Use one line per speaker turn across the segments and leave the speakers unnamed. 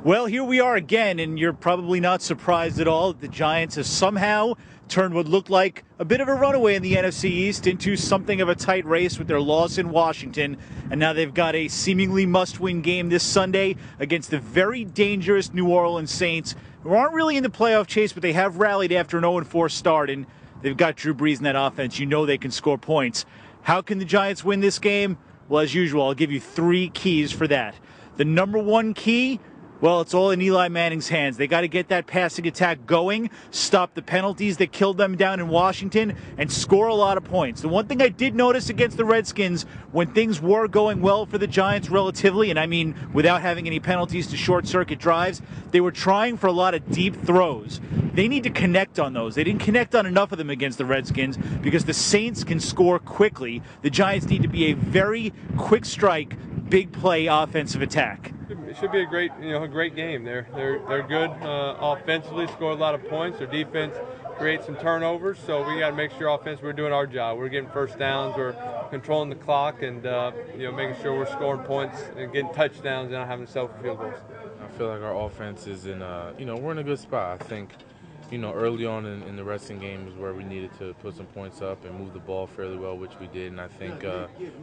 Well, here we are again, and you're probably not surprised at all that the Giants have somehow turned what looked like a bit of a runaway in the NFC East into something of a tight race with their loss in Washington. And now they've got a seemingly must-win game this Sunday against the very dangerous New Orleans Saints, who aren't really in the playoff chase, but they have rallied after an 0-4 start, and they've got Drew Brees in that offense. You know they can score points. How can the Giants win this game? Well, as usual, I'll give you 3 keys for that. The number 1 key, well, it's all in Eli Manning's hands. They got to get that passing attack going, stop the penalties that killed them down in Washington, and score a lot of points. The one thing I did notice against the Redskins, when things were going well for the Giants relatively, and I mean without having any penalties to short-circuit drives, they were trying for a lot of deep throws. They need to connect on those. They didn't connect on enough of them against the Redskins because the Saints can score quickly. The Giants need to be a very quick strike, big play offensive attack.
It should be a great game. They're good offensively, score a lot of points. Their defense creates some turnovers, so we got to make sure offensively we're doing our job. We're getting first downs, we're controlling the clock, and making sure we're scoring points and getting touchdowns and not having to settle for field goals.
I feel like our offense is in we're in a good spot. I think early on in the Redskins game is where we needed to put some points up and move the ball fairly well, which we did. And I think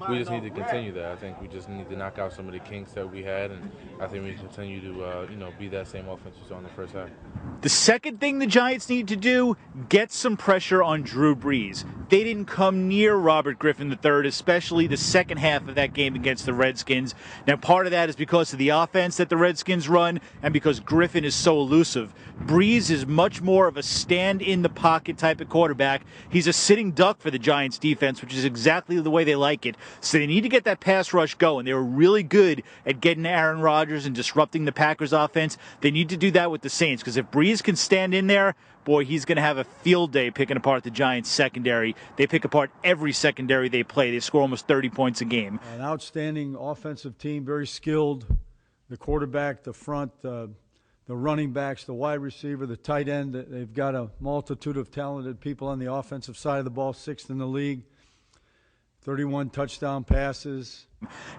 we just need to continue that. I think we just need to knock out some of the kinks that we had, and I think we continue to be that same offense we saw in the first half.
The second thing the Giants need to do, get some pressure on Drew Brees. They didn't come near Robert Griffin III, especially the second half of that game against the Redskins. Now, part of that is because of the offense that the Redskins run and because Griffin is so elusive. Brees is much more of a stand-in-the-pocket type of quarterback. He's a sitting duck for the Giants' defense, which is exactly the way they like it. So they need to get that pass rush going. They were really good at getting Aaron Rodgers and disrupting the Packers' offense. They need to do that with the Saints, because if Brees can stand in there, boy, he's going to have a field day picking apart the Giants' secondary. They pick apart every secondary they play. They score almost 30 points a game.
An outstanding offensive team, very skilled. The quarterback, the front, the running backs, the wide receiver, the tight end. They've got a multitude of talented people on the offensive side of the ball, 6th in the league. 31 touchdown passes.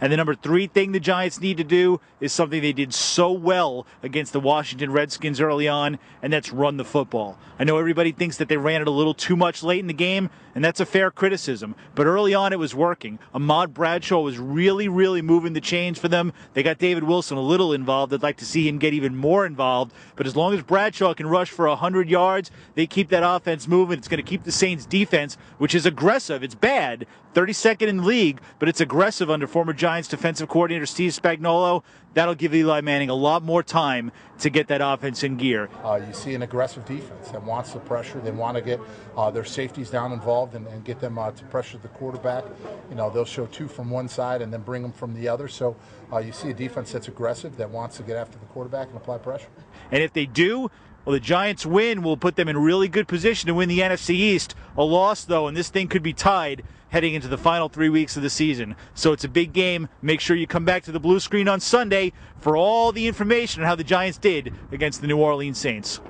And the number 3 thing the Giants need to do is something they did so well against the Washington Redskins early on, and that's run the football. I know everybody thinks that they ran it a little too much late in the game, and that's a fair criticism. But early on it was working. Ahmad Bradshaw was really, really moving the chains for them. They got David Wilson a little involved. I'd like to see him get even more involved. But as long as Bradshaw can rush for 100 yards, they keep that offense moving. It's going to keep the Saints' defense, which is aggressive. It's bad. 32nd in the league, but it's aggressive under former Giants defensive coordinator Steve Spagnuolo. That'll give Eli Manning a lot more time to get that offense in gear.
You see an aggressive defense that wants the pressure. They want to get their safeties down involved and get them to pressure the quarterback. They'll show 2 from one side and then bring them from the other. So you see a defense that's aggressive, that wants to get after the quarterback and apply pressure.
And if they do, well, the Giants win will put them in really good position to win the NFC East. A loss, though, and this thing could be tied heading into the final 3 weeks of the season. So it's a big game. Make sure you come back to the blue screen on Sunday for all the information on how the Giants did against the New Orleans Saints.